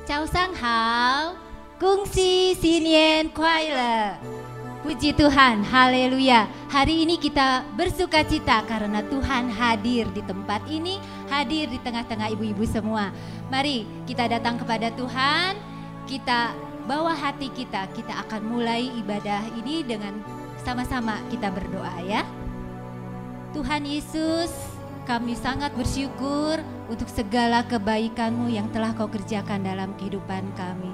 早上好，恭喜新年快乐. Puji Tuhan, haleluya. Hari ini kita bersuka cita karena Tuhan hadir di tempat ini, hadir di tengah-tengah ibu-ibu semua. Mari kita datang kepada Tuhan, kita bawa hati kita akan mulai ibadah ini dengan sama-sama kita berdoa ya. Tuhan Yesus, kami sangat bersyukur untuk segala kebaikan-Mu yang telah Kau kerjakan dalam kehidupan kami.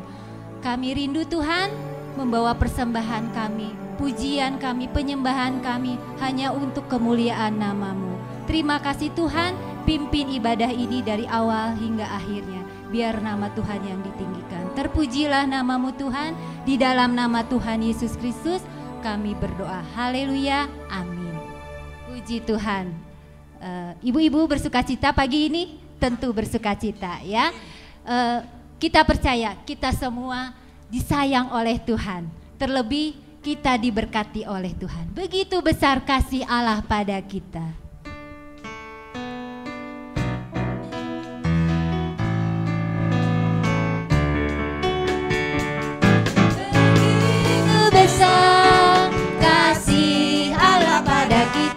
Kami rindu Tuhan membawa persembahan kami, pujian kami, penyembahan kami hanya untuk kemuliaan nama-Mu. Terima kasih Tuhan, pimpin ibadah ini dari awal hingga akhirnya. Biar nama Tuhan yang ditinggikan. Terpujilah nama-Mu Tuhan, di dalam nama Tuhan Yesus Kristus kami berdoa. Haleluya, amin. Puji Tuhan. Ibu-ibu bersukacita pagi ini? Tentu bersukacita ya. Kita percaya kita semua disayang oleh Tuhan. Terlebih kita diberkati oleh Tuhan. Begitu besar kasih Allah pada kita. Begitu besar kasih Allah pada kita.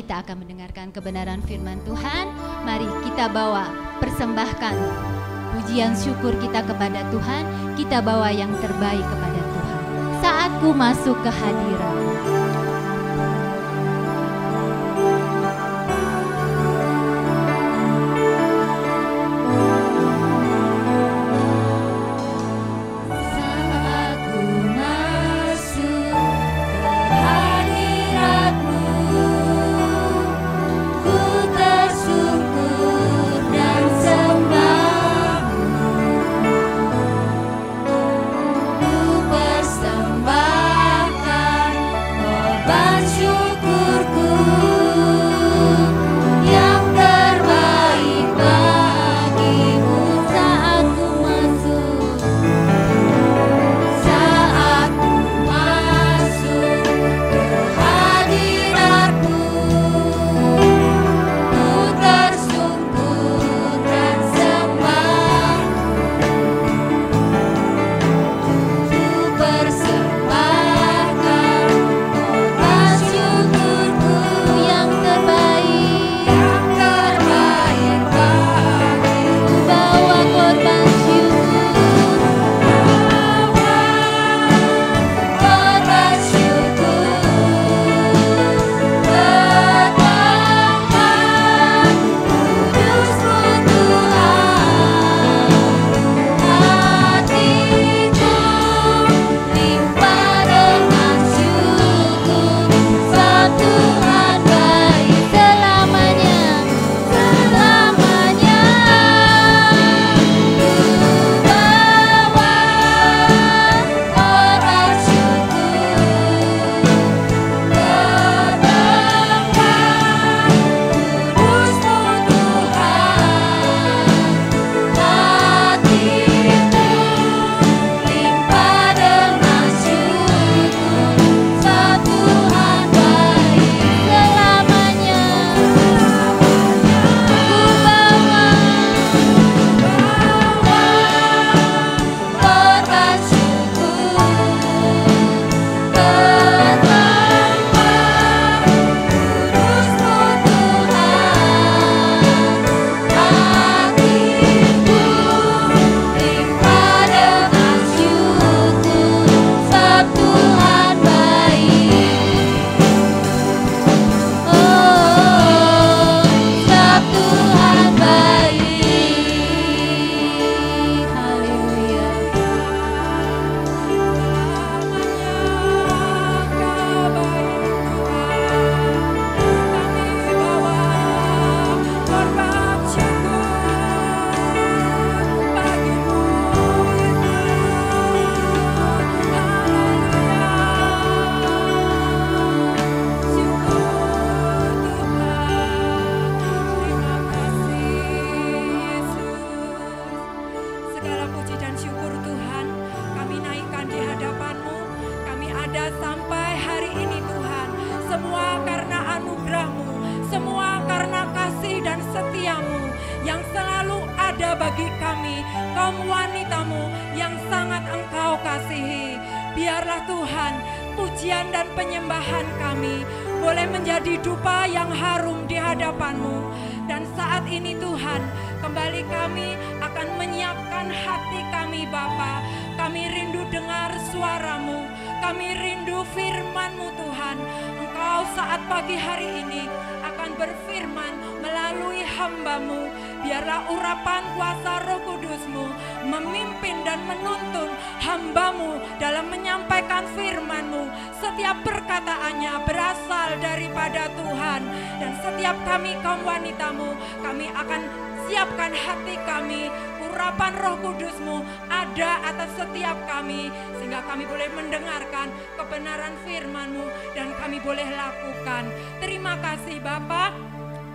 kita akan mendengarkan kebenaran firman Tuhan. Mari kita bawa, persembahkan pujian syukur kita kepada Tuhan. Kita bawa yang terbaik kepada Tuhan. Saatku masuk ke hadirat.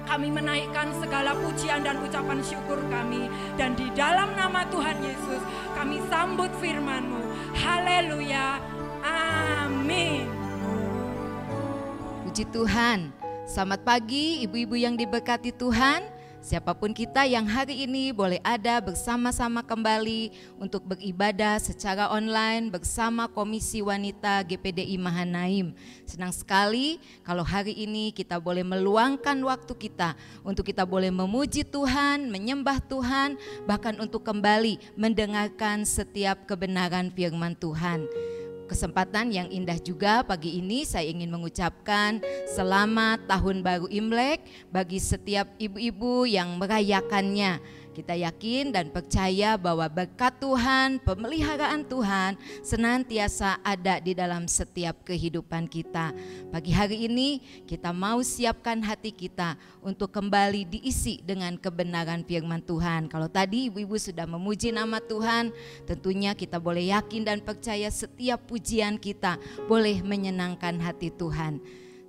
Kami menaikkan segala pujian dan ucapan syukur kami. Dan di dalam nama Tuhan Yesus kami sambut firman-Mu. Haleluya. Amin. Puji Tuhan. Selamat pagi ibu-ibu yang diberkati Tuhan. Siapapun kita yang hari ini boleh ada bersama-sama kembali untuk beribadah secara online bersama Komisi Wanita GPDI Mahanaim. Senang sekali kalau hari ini kita boleh meluangkan waktu kita untuk kita boleh memuji Tuhan, menyembah Tuhan, bahkan untuk kembali mendengarkan setiap kebenaran firman Tuhan. Kesempatan yang indah juga pagi ini saya ingin mengucapkan selamat Tahun Baru Imlek bagi setiap ibu-ibu yang merayakannya. Kita yakin dan percaya bahwa berkat Tuhan, pemeliharaan Tuhan senantiasa ada di dalam setiap kehidupan kita. Pagi hari ini kita mau siapkan hati kita untuk kembali diisi dengan kebenaran firman Tuhan. Kalau tadi ibu-ibu sudah memuji nama Tuhan, tentunya kita boleh yakin dan percaya setiap pujian kita boleh menyenangkan hati Tuhan.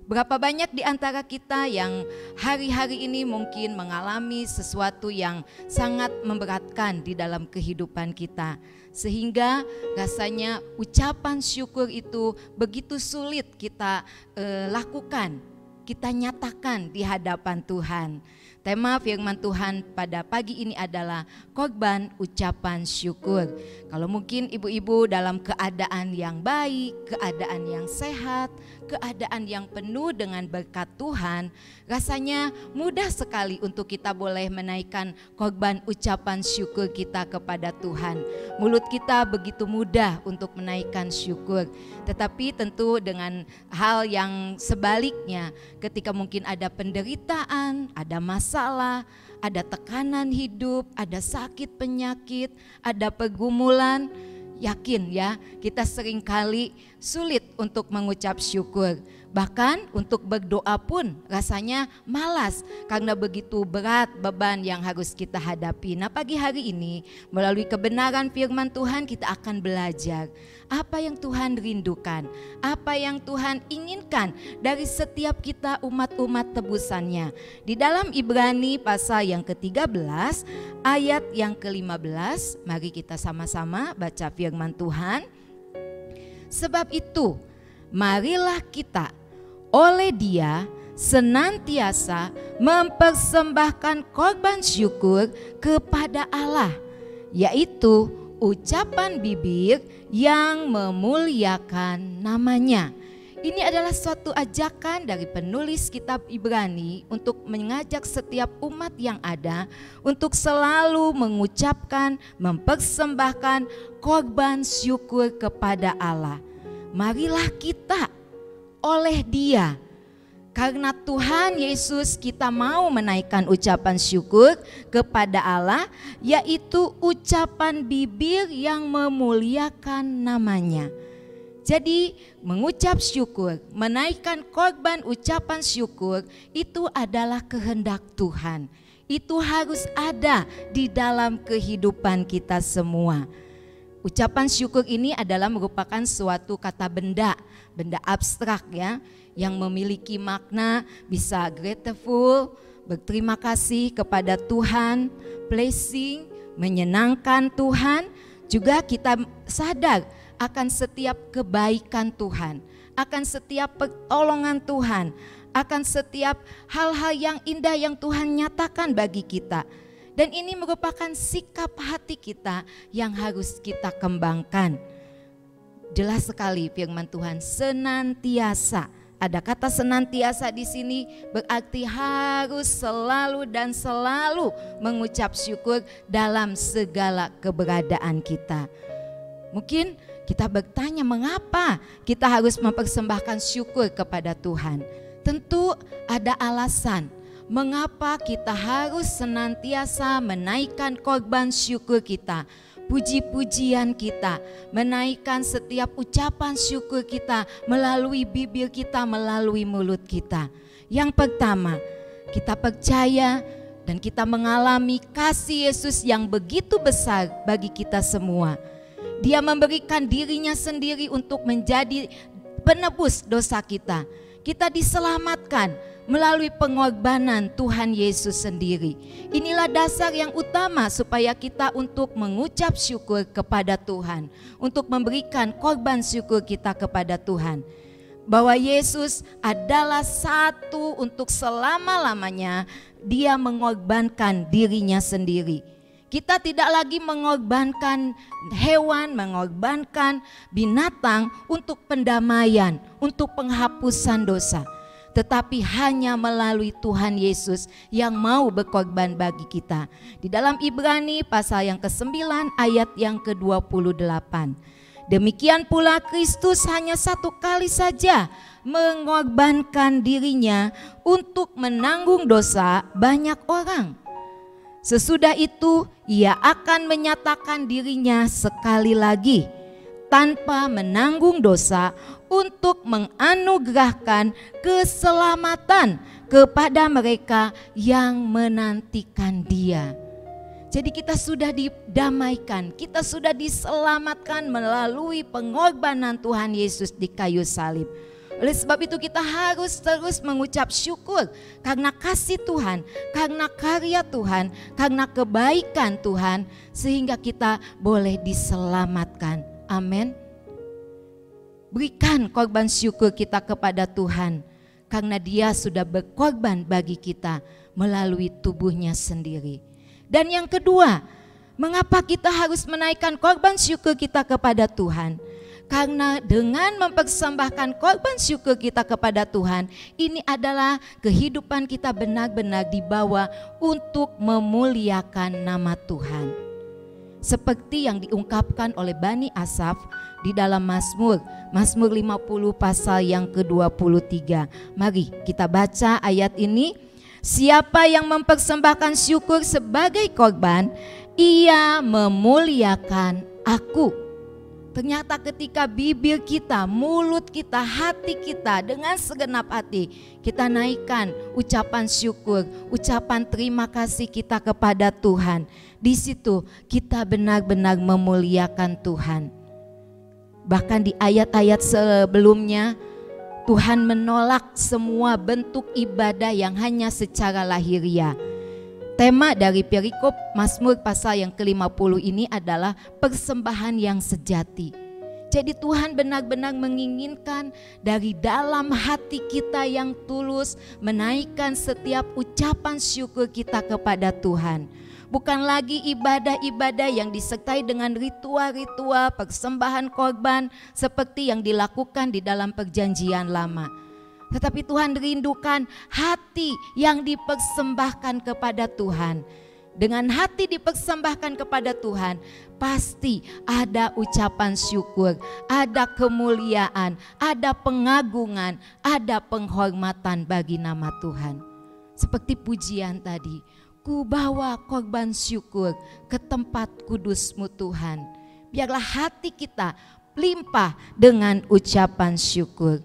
Berapa banyak di antara kita yang hari-hari ini mungkin mengalami sesuatu yang sangat memberatkan di dalam kehidupan kita. Sehingga rasanya ucapan syukur itu begitu sulit kita lakukan, kita nyatakan di hadapan Tuhan. Tema firman Tuhan pada pagi ini adalah korban ucapan syukur. Kalau mungkin ibu-ibu dalam keadaan yang baik, keadaan yang sehat, keadaan yang penuh dengan berkat Tuhan, rasanya mudah sekali untuk kita boleh menaikkan korban ucapan syukur kita kepada Tuhan. Mulut kita begitu mudah untuk menaikkan syukur. Tetapi tentu dengan hal yang sebaliknya, ketika mungkin ada penderitaan, ada masalah, ada tekanan hidup, ada sakit penyakit, ada pergumulan, yakin ya kita seringkali sulit untuk mengucap syukur. Bahkan untuk berdoa pun rasanya malas karena begitu berat beban yang harus kita hadapi. Nah, pagi hari ini melalui kebenaran firman Tuhan kita akan belajar apa yang Tuhan rindukan, apa yang Tuhan inginkan dari setiap kita umat-umat tebusannya. Di dalam Ibrani pasal yang ke-13 ayat yang ke-15, mari kita sama-sama baca firman Tuhan. Sebab itu marilah kita oleh Dia senantiasa mempersembahkan korban syukur kepada Allah, yaitu ucapan bibir yang memuliakan namanya. Ini adalah suatu ajakan dari penulis kitab Ibrani untuk mengajak setiap umat yang ada untuk selalu mengucapkan, mempersembahkan korban syukur kepada Allah. Marilah kita oleh Dia, karena Tuhan Yesus kita mau menaikkan ucapan syukur kepada Allah, yaitu ucapan bibir yang memuliakan namanya. Jadi mengucap syukur, menaikkan korban ucapan syukur itu adalah kehendak Tuhan. Itu harus ada di dalam kehidupan kita semua. Ucapan syukur ini adalah merupakan suatu kata benda abstrak ya, yang memiliki makna bisa grateful, berterima kasih kepada Tuhan, blessing, menyenangkan Tuhan. Juga kita sadar akan setiap kebaikan Tuhan, akan setiap pertolongan Tuhan, akan setiap hal-hal yang indah yang Tuhan nyatakan bagi kita. Dan ini merupakan sikap hati kita yang harus kita kembangkan. Jelas sekali firman Tuhan senantiasa. Ada kata senantiasa di sini berarti harus selalu dan selalu mengucap syukur dalam segala keberadaan kita. Mungkin kita bertanya mengapa kita harus mempersembahkan syukur kepada Tuhan. Tentu ada alasan. Mengapa kita harus senantiasa menaikkan korban syukur kita, puji-pujian kita, menaikkan setiap ucapan syukur kita melalui bibir kita, melalui mulut kita. Yang pertama, kita percaya dan kita mengalami kasih Yesus yang begitu besar bagi kita semua. Dia memberikan dirinya sendiri untuk menjadi penebus dosa kita. Kita diselamatkan melalui pengorbanan Tuhan Yesus sendiri. Inilah dasar yang utama supaya kita untuk mengucap syukur kepada Tuhan, untuk memberikan korban syukur kita kepada Tuhan. bahwa Yesus adalah satu untuk selama-lamanya. Dia mengorbankan dirinya sendiri. Kita tidak lagi mengorbankan hewan, mengorbankan binatang untuk pendamaian, untuk penghapusan dosa. Tetapi hanya melalui Tuhan Yesus yang mau berkorban bagi kita. Di dalam Ibrani pasal yang ke-9 ayat yang ke-28. Demikian pula Kristus hanya satu kali saja mengorbankan dirinya untuk menanggung dosa banyak orang. Sesudah itu ia akan menyatakan dirinya sekali lagi tanpa menanggung dosa untuk menganugerahkan keselamatan kepada mereka yang menantikan Dia. Jadi kita sudah didamaikan, kita sudah diselamatkan melalui pengorbanan Tuhan Yesus di kayu salib. Oleh sebab itu kita harus terus mengucap syukur karena kasih Tuhan, karena karya Tuhan, karena kebaikan Tuhan, sehingga kita boleh diselamatkan. Amin. Berikan korban syukur kita kepada Tuhan karena Dia sudah berkorban bagi kita melalui tubuhnya sendiri. Dan yang kedua, mengapa kita harus menaikkan korban syukur kita kepada Tuhan? Karena dengan mempersembahkan korban syukur kita kepada Tuhan, ini adalah kehidupan kita benar-benar dibawa untuk memuliakan nama Tuhan. Seperti yang diungkapkan oleh Bani Asaf di dalam Mazmur 50 pasal yang ke-23. Mari kita baca ayat ini. Siapa yang mempersembahkan syukur sebagai korban, ia memuliakan aku. Ternyata ketika bibir kita, mulut kita, hati kita dengan segenap hati kita naikkan ucapan syukur, ucapan terima kasih kita kepada Tuhan. Di situ kita benar-benar memuliakan Tuhan. Bahkan di ayat-ayat sebelumnya Tuhan menolak semua bentuk ibadah yang hanya secara lahiriah. Tema dari perikop Mazmur pasal yang ke-50 ini adalah persembahan yang sejati. Jadi Tuhan benar-benar menginginkan dari dalam hati kita yang tulus menaikkan setiap ucapan syukur kita kepada Tuhan. Bukan lagi ibadah-ibadah yang disertai dengan ritual-ritual persembahan korban seperti yang dilakukan di dalam perjanjian lama. Tetapi Tuhan rindukan hati yang dipersembahkan kepada Tuhan. Dengan hati dipersembahkan kepada Tuhan, pasti ada ucapan syukur, ada kemuliaan, ada pengagungan, ada penghormatan bagi nama Tuhan. Seperti pujian tadi, ku bawa korban syukur ke tempat kudus-Mu Tuhan. Biarlah hati kita limpah dengan ucapan syukur.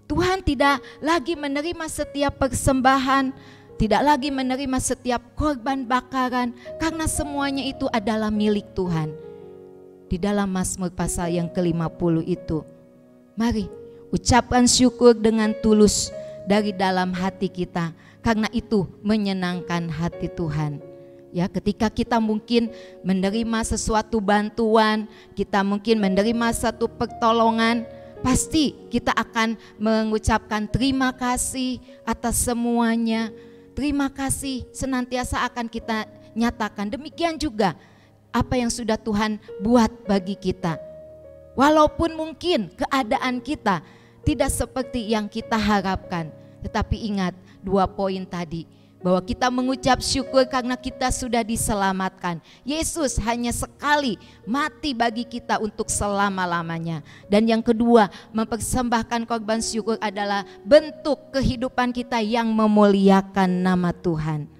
Tuhan tidak lagi menerima setiap persembahan, tidak lagi menerima setiap korban bakaran, karena semuanya itu adalah milik Tuhan. Di dalam Mazmur pasal yang ke-50 itu, mari ucapkan syukur dengan tulus dari dalam hati kita, karena itu menyenangkan hati Tuhan. Ya, ketika kita mungkin menerima sesuatu bantuan, kita mungkin menerima satu pertolongan, pasti kita akan mengucapkan terima kasih atas semuanya. Terima kasih senantiasa akan kita nyatakan. Demikian juga apa yang sudah Tuhan buat bagi kita. Walaupun mungkin keadaan kita tidak seperti yang kita harapkan. Tetapi ingat 2 poin tadi, bahwa kita mengucap syukur karena kita sudah diselamatkan. Yesus hanya sekali mati bagi kita untuk selama-lamanya. Dan yang kedua, mempersembahkan korban syukur adalah bentuk kehidupan kita yang memuliakan nama Tuhan.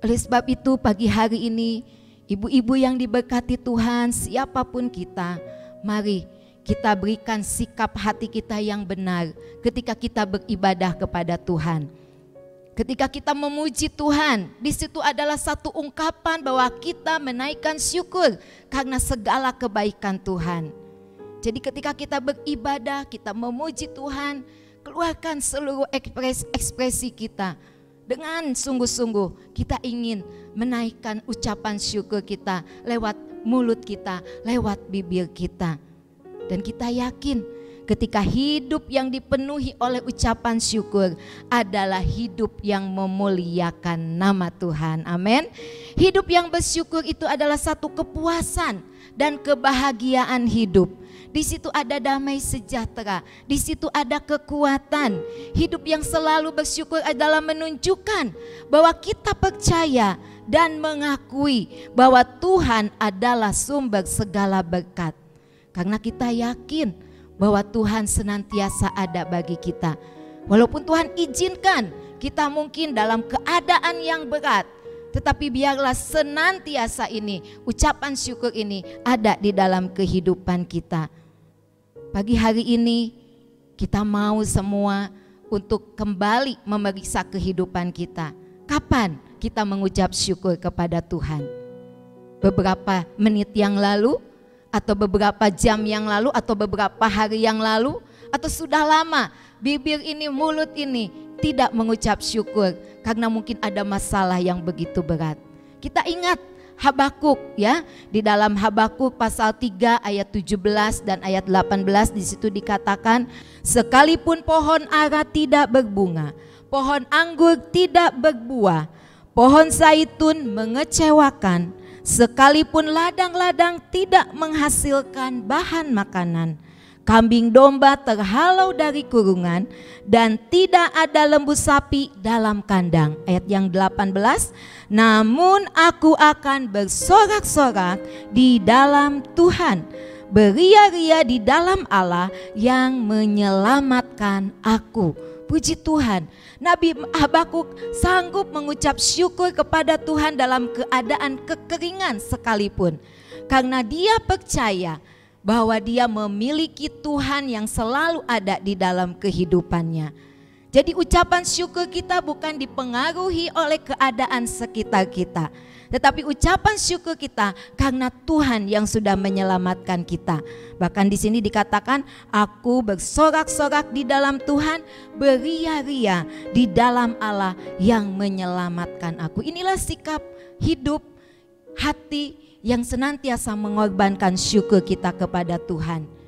Oleh sebab itu pagi hari ini, ibu-ibu yang diberkati Tuhan, siapapun kita, mari kita berikan sikap hati kita yang benar ketika kita beribadah kepada Tuhan. Ketika kita memuji Tuhan, di situ adalah satu ungkapan bahwa kita menaikkan syukur karena segala kebaikan Tuhan. Jadi ketika kita beribadah, kita memuji Tuhan, keluarkan seluruh ekspresi kita. Dengan sungguh-sungguh kita ingin menaikkan ucapan syukur kita lewat mulut kita, lewat bibir kita. Dan kita yakin ketika hidup yang dipenuhi oleh ucapan syukur adalah hidup yang memuliakan nama Tuhan. Amin. Hidup yang bersyukur itu adalah satu kepuasan dan kebahagiaan hidup. Di situ ada damai sejahtera, di situ ada kekuatan. Hidup yang selalu bersyukur adalah menunjukkan bahwa kita percaya dan mengakui bahwa Tuhan adalah sumber segala berkat. Karena kita yakin bahwa Tuhan senantiasa ada bagi kita. Walaupun Tuhan izinkan kita mungkin dalam keadaan yang berat, tetapi biarlah senantiasa ini, ucapan syukur ini ada di dalam kehidupan kita. Pagi hari ini kita mau semua untuk kembali memeriksa kehidupan kita. Kapan kita mengucap syukur kepada Tuhan? Beberapa menit yang lalu? Atau beberapa jam yang lalu, atau beberapa hari yang lalu, atau sudah lama bibir ini, mulut ini tidak mengucap syukur karena mungkin ada masalah yang begitu berat. Kita ingat Habakuk ya, di dalam Habakuk pasal 3 ayat 17 dan ayat 18 di situ dikatakan, sekalipun pohon ara tidak berbunga, pohon anggur tidak berbuah, pohon zaitun mengecewakan, sekalipun ladang-ladang tidak menghasilkan bahan makanan, kambing domba terhalau dari kurungan, dan tidak ada lembu sapi dalam kandang. Ayat yang 18, namun aku akan bersorak-sorak di dalam Tuhan, beria-ria di dalam Allah yang menyelamatkan aku. Puji Tuhan, Nabi Habakuk sanggup mengucap syukur kepada Tuhan dalam keadaan kekeringan sekalipun. Karena dia percaya bahwa dia memiliki Tuhan yang selalu ada di dalam kehidupannya. Jadi ucapan syukur kita bukan dipengaruhi oleh keadaan sekitar kita, tetapi ucapan syukur kita karena Tuhan yang sudah menyelamatkan kita. Bahkan di sini dikatakan, aku bersorak-sorak di dalam Tuhan, beria-ria di dalam Allah yang menyelamatkan aku. Inilah sikap hidup hati yang senantiasa mengorbankan syukur kita kepada Tuhan.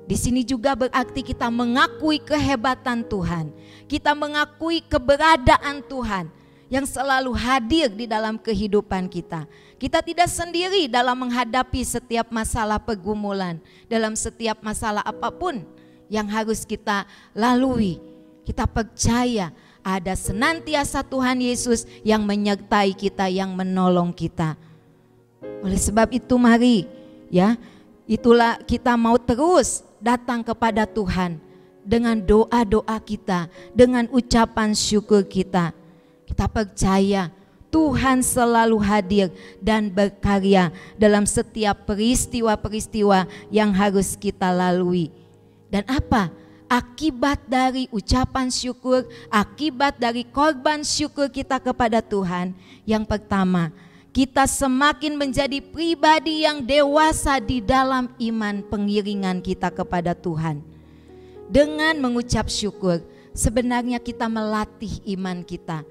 Di sini juga berarti kita mengakui kehebatan Tuhan, kita mengakui keberadaan Tuhan yang selalu hadir di dalam kehidupan kita. Kita tidak sendiri dalam menghadapi setiap masalah pergumulan, dalam setiap masalah apapun yang harus kita lalui. Kita percaya ada senantiasa Tuhan Yesus yang menyertai kita, yang menolong kita. Oleh sebab itu mari ya, itulah kita mau terus datang kepada Tuhan dengan doa-doa kita, dengan ucapan syukur kita. Kita percaya Tuhan selalu hadir dan berkarya dalam setiap peristiwa-peristiwa yang harus kita lalui. Dan apa? Akibat dari ucapan syukur, akibat dari korban syukur kita kepada Tuhan, yang pertama, kita semakin menjadi pribadi yang dewasa di dalam iman pengiringan kita kepada Tuhan. Dengan mengucap syukur, sebenarnya kita melatih iman kita.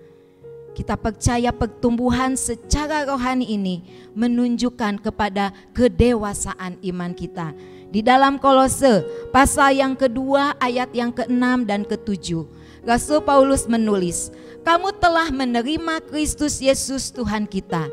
Kita percaya pertumbuhan secara rohani ini menunjukkan kepada kedewasaan iman kita. Di dalam Kolose pasal yang kedua ayat yang ke-6 dan ke-7, Rasul Paulus menulis, kamu telah menerima Kristus Yesus Tuhan kita.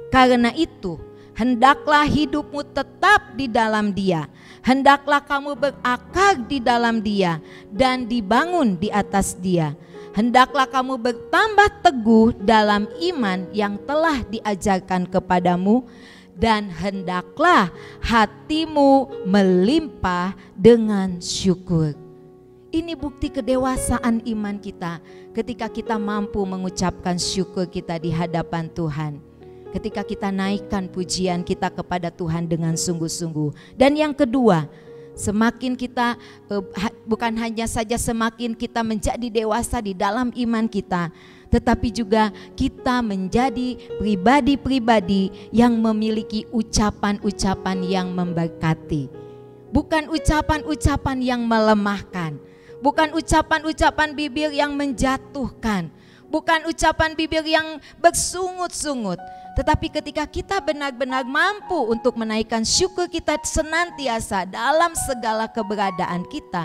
Karena itu, hendaklah hidupmu tetap di dalam Dia. Hendaklah kamu berakar di dalam Dia dan dibangun di atas Dia. Hendaklah kamu bertambah teguh dalam iman yang telah diajarkan kepadamu, dan hendaklah hatimu melimpah dengan syukur. Ini bukti kedewasaan iman kita ketika kita mampu mengucapkan syukur kita di hadapan Tuhan. Ketika kita naikkan pujian kita kepada Tuhan dengan sungguh-sungguh. Dan yang kedua, semakin kita bukan hanya saja semakin kita menjadi dewasa di dalam iman kita, tetapi juga kita menjadi pribadi-pribadi yang memiliki ucapan-ucapan yang memberkati. Bukan ucapan-ucapan yang melemahkan, bukan ucapan-ucapan bibir yang menjatuhkan, bukan ucapan bibir yang bersungut-sungut, Tetapi ketika kita benar-benar mampu untuk menaikkan syukur kita senantiasa dalam segala keberadaan kita,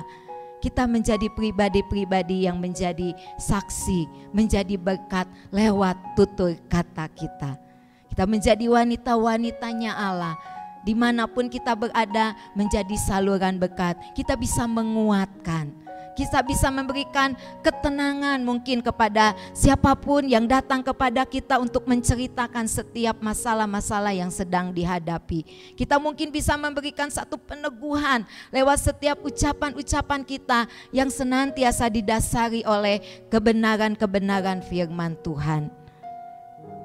kita menjadi pribadi-pribadi yang menjadi saksi, menjadi berkat lewat tutur kata kita. Kita menjadi wanita-wanitanya Allah. Dimanapun kita berada menjadi saluran berkat. Kita bisa menguatkan. Kita bisa memberikan ketenangan mungkin kepada siapapun yang datang kepada kita untuk menceritakan setiap masalah-masalah yang sedang dihadapi. Kita mungkin bisa memberikan satu peneguhan lewat setiap ucapan-ucapan kita yang senantiasa didasari oleh kebenaran-kebenaran firman Tuhan.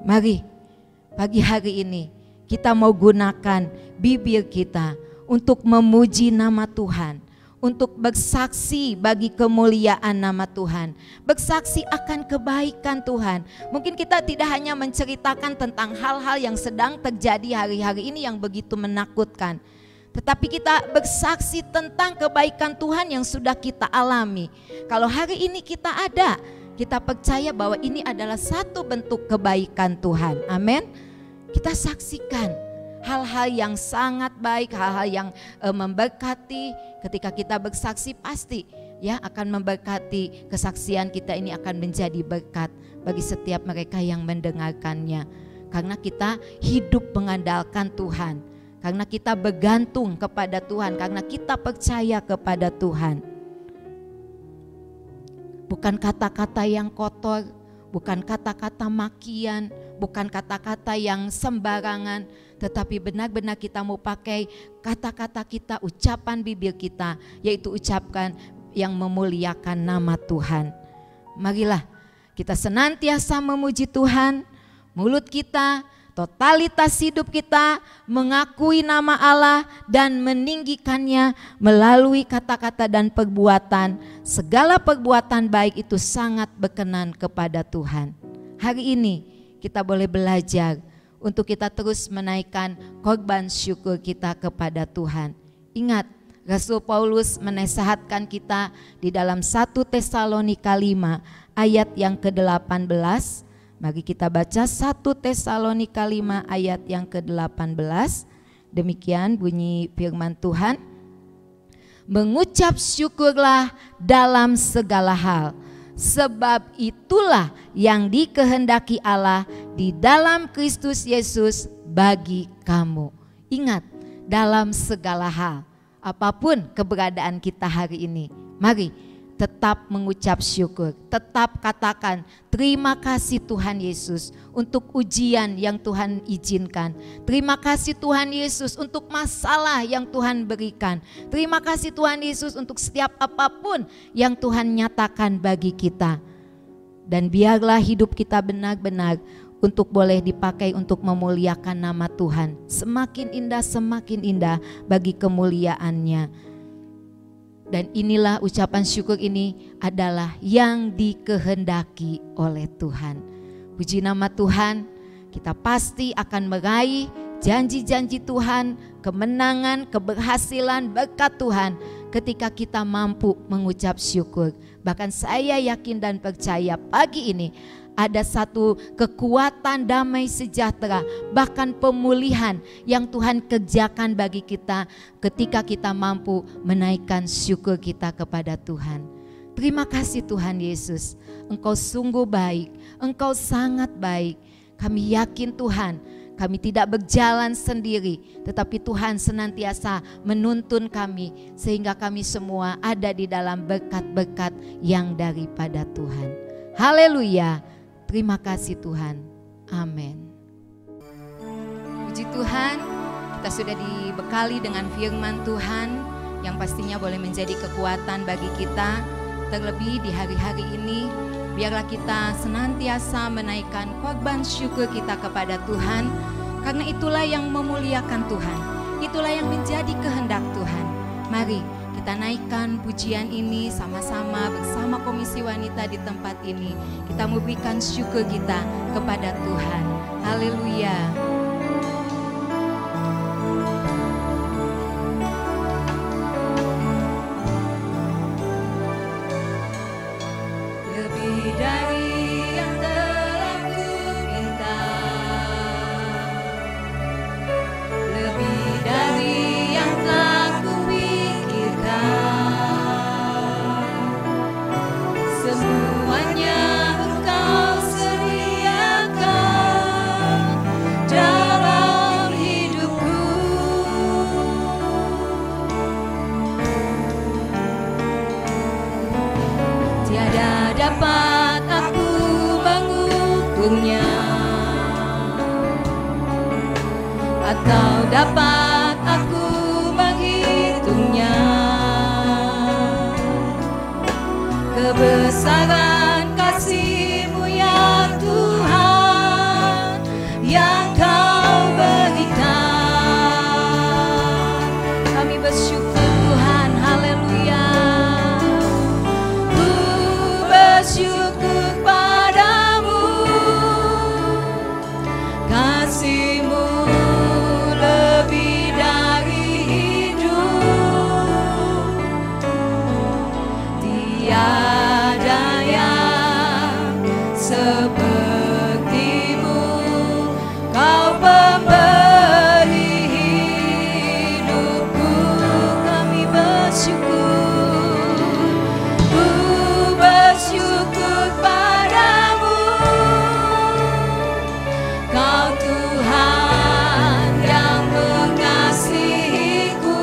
Mari pagi hari ini kita mau gunakan bibir kita untuk memuji nama Tuhan, untuk bersaksi bagi kemuliaan nama Tuhan, bersaksi akan kebaikan Tuhan. Mungkin kita tidak hanya menceritakan tentang hal-hal yang sedang terjadi hari-hari ini yang begitu menakutkan, tetapi kita bersaksi tentang kebaikan Tuhan yang sudah kita alami. Kalau hari ini kita ada, kita percaya bahwa ini adalah satu bentuk kebaikan Tuhan. Amin. Kita saksikan hal-hal yang sangat baik, hal-hal yang memberkati. Ketika kita bersaksi pasti ya akan memberkati, kesaksian kita ini akan menjadi berkat bagi setiap mereka yang mendengarkannya. Karena kita hidup mengandalkan Tuhan, karena kita bergantung kepada Tuhan, karena kita percaya kepada Tuhan. Bukan kata-kata yang kotor, bukan kata-kata makian, bukan kata-kata yang sembarangan, tetapi benar-benar kita mau pakai kata-kata kita, ucapan bibir kita, yaitu ucapkan yang memuliakan nama Tuhan. Marilah kita senantiasa memuji Tuhan, mulut kita, totalitas hidup kita mengakui nama Allah dan meninggikannya melalui kata-kata dan perbuatan. Segala perbuatan baik itu sangat berkenan kepada Tuhan. Hari ini kita boleh belajar untuk kita terus menaikkan korban syukur kita kepada Tuhan. Ingat, Rasul Paulus menasihatkan kita di dalam 1 Tesalonika 5 ayat yang ke-18. Mari kita baca 1 Tesalonika 5 ayat yang ke-18. Demikian bunyi firman Tuhan. Mengucap syukurlah dalam segala hal, sebab itulah yang dikehendaki Allah di dalam Kristus Yesus bagi kamu. Ingat, dalam segala hal, apapun keberadaan kita hari ini, mari tetap mengucap syukur, tetap katakan terima kasih Tuhan Yesus untuk ujian yang Tuhan izinkan. Terima kasih Tuhan Yesus untuk masalah yang Tuhan berikan. Terima kasih Tuhan Yesus untuk setiap apapun yang Tuhan nyatakan bagi kita. Dan biarlah hidup kita benar-benar untuk boleh dipakai untuk memuliakan nama Tuhan. Semakin indah bagi kemuliaannya. Dan inilah ucapan syukur ini adalah yang dikehendaki oleh Tuhan. Puji nama Tuhan, kita pasti akan meraih janji-janji Tuhan, kemenangan, keberhasilan, berkat Tuhan ketika kita mampu mengucap syukur. Bahkan saya yakin dan percaya pagi ini ada satu kekuatan damai sejahtera, bahkan pemulihan yang Tuhan kerjakan bagi kita ketika kita mampu menaikkan syukur kita kepada Tuhan. Terima kasih Tuhan Yesus, Engkau sungguh baik, Engkau sangat baik. Kami yakin Tuhan, kami tidak berjalan sendiri, tetapi Tuhan senantiasa menuntun kami sehingga kami semua ada di dalam berkat-berkat yang daripada Tuhan. Haleluya. Terima kasih Tuhan. Amin. Puji Tuhan, kita sudah dibekali dengan firman Tuhan yang pastinya boleh menjadi kekuatan bagi kita. Terlebih di hari-hari ini, biarlah kita senantiasa menaikkan korban syukur kita kepada Tuhan. Karena itulah yang memuliakan Tuhan, itulah yang menjadi kehendak Tuhan. Mari kita naikkan pujian ini sama-sama bersama Komisi Wanita di tempat ini. Kita memberikan syukur kita kepada Tuhan. Haleluya. Lebih dari yang telah ku minta, dapat aku mengutungnya, atau dapat aku menghitungnya. Kebesaran kasih-Mu ya Tuhan yang Kau berikan. Kami bersyukur Tuhan, haleluya. Ku bersyukur padamu, kasih-Mu lebih dari hidup. Tiada yang seperti-Mu, Kau pemberi hidupku. Kami bersyukur, ku bersyukur padamu, Kau Tuhan yang mengasihiku.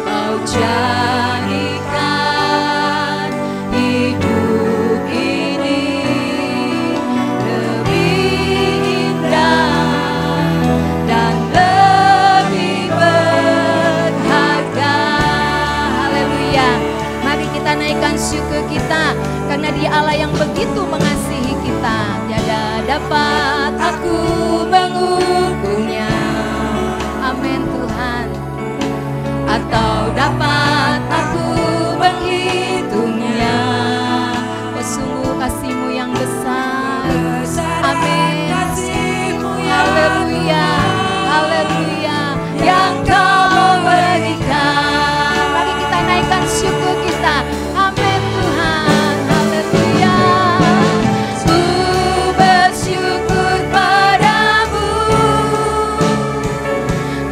Kau jadikan hidup ini lebih indah dan lebih berharga. Haleluya. Mari kita naikkan syukur kita, karena Dia Allah yang begitu mengasihi kita. Tiada dapat aku mengukurnya, amin Tuhan, atau dapat aku menghitungnya. Oh, sungguh kasih-Mu yang besar, amin. Haleluya, haleluya, yang Kau berikan. Mari kita naikkan syukur kita, amin Tuhan, haleluya. Ku bersyukur padamu,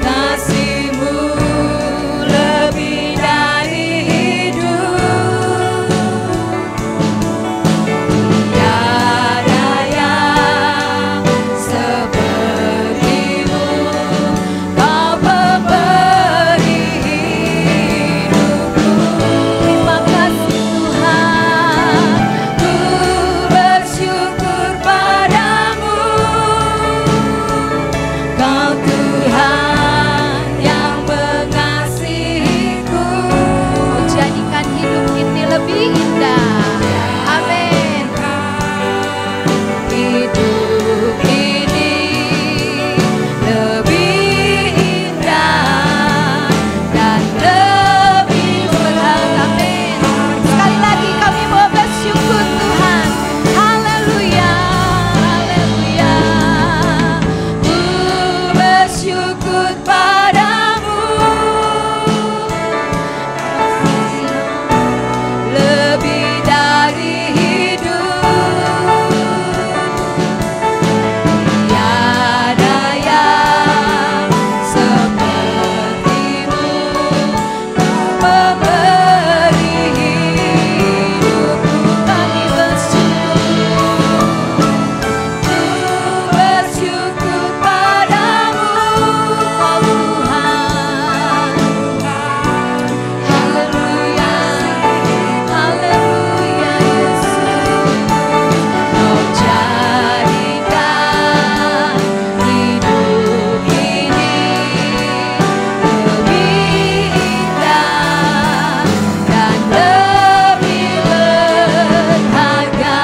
kasih-Mu lebih dari hidup. Tiada yang seperti-Mu, Kau pemberi hidupku. Terima kasih Tuhan, ku bersyukur padamu, Kau Tuhan yang mengasihiku. Kau jadikan hidup ini lebih indah, amin. Hidup ini lebih indah dan lebih berharga, amin. Sekali lagi kami mau bersyukur Tuhan, haleluya, haleluya. Ku bersyukur padamu, lebih dari hidup. Tiada yang seperti-Mu, Kau pemberi hidupku. Kami bersyukur, ku bersyukur padamu, oh Tuhan. Haleluya, haleluya Yesus. Kau jadikan hidup ini lebih indah dan lebih berharga.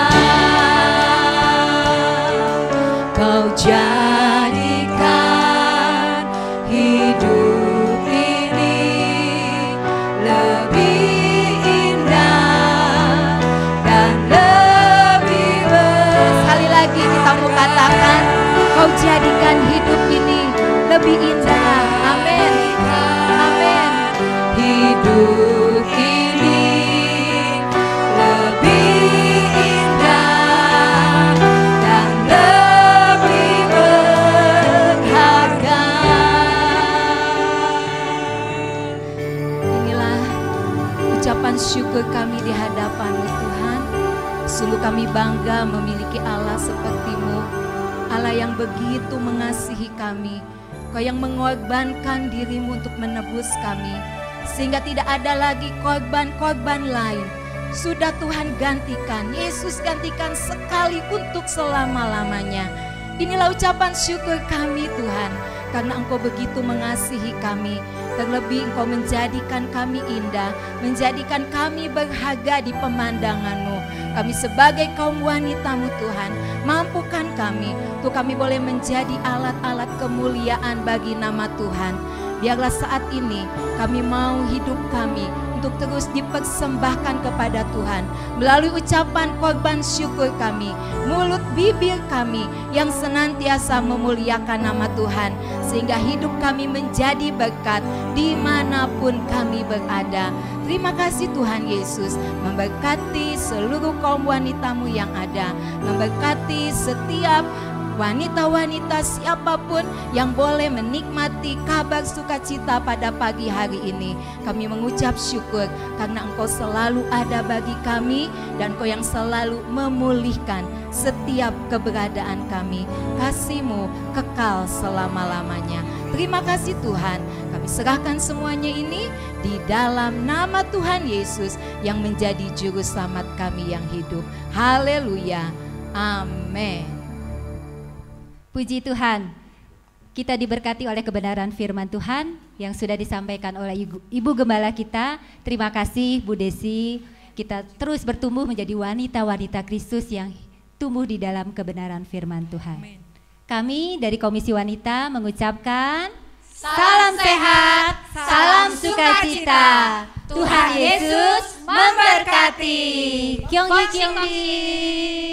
Kau jadikan hidup ini lebih indah dan lebih Sekali lagi kita mau katakan, Kau jadikan hidup ini lebih indah, amin, amin. Hidup ini lebih indah dan lebih berharga. Inilah ucapan syukur kami di hadapan-Mu Tuhan. Sungguh kami bangga memiliki Allah seperti-Mu, Allah yang begitu mengasihi kami. Kau yang mengorbankan diri-Mu untuk menebus kami, sehingga tidak ada lagi korban-korban lain. Sudah Tuhan gantikan, Yesus gantikan sekali untuk selama-lamanya. Inilah ucapan syukur kami Tuhan, karena Engkau begitu mengasihi kami. Terlebih Engkau menjadikan kami indah, menjadikan kami berharga di pemandangan-Mu. Kami sebagai kaum wanita-Mu Tuhan, mampukan kami untuk kami boleh menjadi alat-alat kemuliaan bagi nama Tuhan. Biarlah saat ini kami mau hidup kami untuk terus dipersembahkan kepada Tuhan melalui ucapan korban syukur kami, mulut bibir kami yang senantiasa memuliakan nama Tuhan, sehingga hidup kami menjadi berkat dimanapun kami berada. Terima kasih Tuhan Yesus, memberkati seluruh kaum wanita-Mu yang ada, memberkati setiap wanita-wanita siapapun yang boleh menikmati kabar sukacita pada pagi hari ini. Kami mengucap syukur karena Engkau selalu ada bagi kami dan Engkau yang selalu memulihkan setiap keberadaan kami. Kasih-Mu kekal selama-lamanya. Terima kasih Tuhan, kami serahkan semuanya ini di dalam nama Tuhan Yesus yang menjadi juru selamat kami yang hidup. Haleluya. Amin. Puji Tuhan, kita diberkati oleh kebenaran firman Tuhan yang sudah disampaikan oleh Ibu Gembala kita. Terima kasih Bu Desi, kita terus bertumbuh menjadi wanita-wanita Kristus yang tumbuh di dalam kebenaran firman Tuhan. Amin. Kami dari Komisi Wanita mengucapkan salam sehat, salam sukacita. Tuhan Yesus memberkati. Kyonggi Kyonggi.